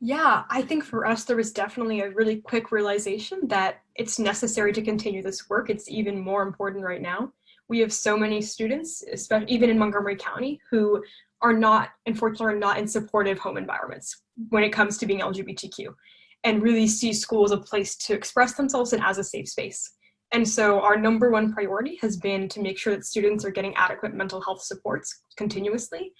Yeah, I think for us, there was definitely a really quick realization that it's necessary to continue this work. It's even more important right now. We have so many students, especially even in Montgomery County, who are not, unfortunately, are not in supportive home environments when it comes to being LGBTQ, and really see school as a place to express themselves and as a safe space. And so our number one priority has been to make sure that students are getting adequate mental health supports continuously,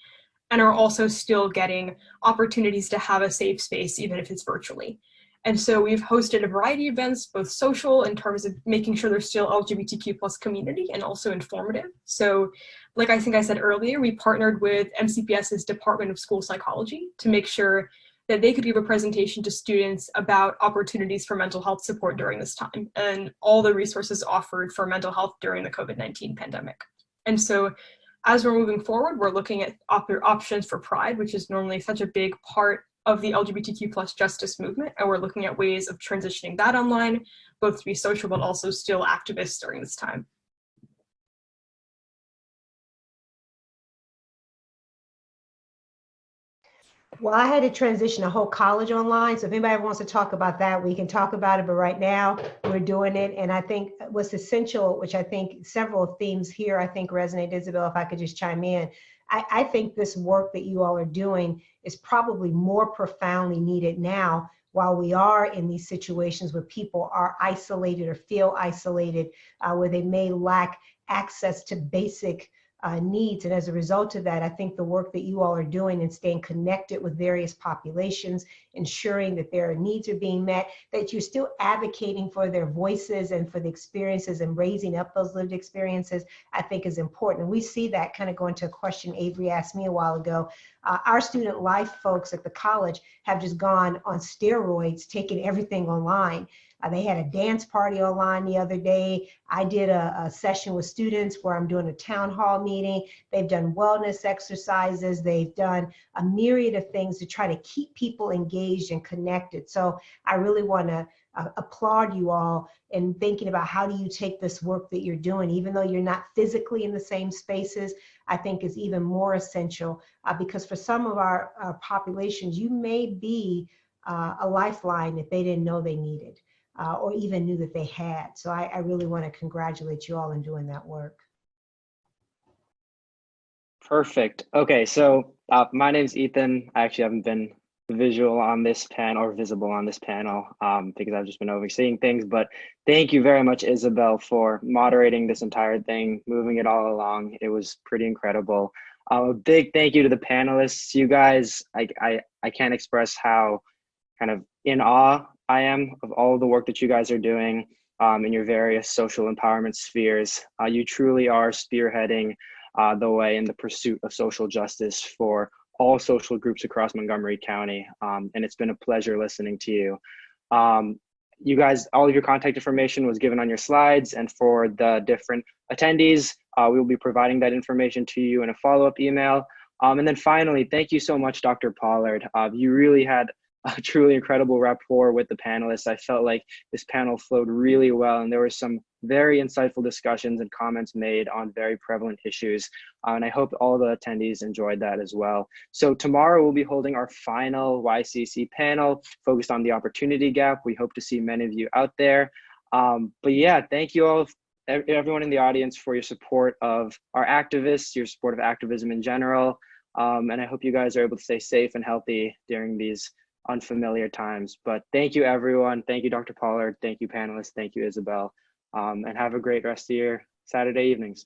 and are also still getting opportunities to have a safe space, even if it's virtually. And so we've hosted a variety of events, both social in terms of making sure there's still LGBTQ plus community, and also informative. So like I think I said earlier, we partnered with MCPS's Department of School Psychology to make sure that they could give a presentation to students about opportunities for mental health support during this time and all the resources offered for mental health during the COVID-19 pandemic. And so as we're moving forward, we're looking at options for Pride, which is normally such a big part of the LGBTQ plus justice movement. And we're looking at ways of transitioning that online, both to be social, but also still activists during this time. Well, I had to transition a whole college online. So if anybody wants to talk about that, we can talk about it. But right now we're doing it. And I think what's essential, which I think several themes here, I think resonate, Isabel, if I could just chime in. I think this work that you all are doing is probably more profoundly needed now, while we are in these situations where people are isolated or feel isolated, where they may lack access to basic needs. And as a result of that, I think the work that you all are doing and staying connected with various populations, ensuring that their needs are being met, that you're still advocating for their voices and for the experiences and raising up those lived experiences, I think is important. And we see that kind of going to a question Avery asked me a while ago. Our student life folks at the college have just gone on steroids, taking everything online. They had a dance party online the other day. I did a session with students where I'm doing a town hall meeting. They've done wellness exercises. They've done a myriad of things to try to keep people engaged and connected. So I really want to applaud you all in thinking about how do you take this work that you're doing, even though you're not physically in the same spaces, I think is even more essential because for some of our populations, you may be a lifeline that they didn't know they needed. Or even knew that they had. So I really want to congratulate you all in doing that work. Perfect. Okay, so my name's Ethan. I actually haven't been visual on this panel or visible on this panel because I've just been overseeing things, but thank you very much, Isabel, for moderating this entire thing, moving it all along. It was pretty incredible. A big thank you to the panelists. You guys, I can't express how kind of in awe I am of all of the work that you guys are doing in your various social empowerment spheres. You truly are spearheading the way in the pursuit of social justice for all social groups across Montgomery County. And it's been a pleasure listening to you. You guys, all of your contact information was given on your slides, and for the different attendees, we will be providing that information to you in a follow-up email. And then finally, thank you so much, Dr. Pollard. You really had a truly incredible rapport with the panelists. I felt like this panel flowed really well, and there were some very insightful discussions and comments made on very prevalent issues. And I hope all the attendees enjoyed that as well. So tomorrow we'll be holding our final YCC panel focused on the opportunity gap. We hope to see many of you out there. But yeah, thank you all, everyone in the audience, for your support of our activists, your support of activism in general. And I hope you guys are able to stay safe and healthy during these unfamiliar times. But thank you, everyone. Thank you, Dr. Pollard. Thank you, panelists. Thank you, Isabel. And have a great rest of your Saturday evenings.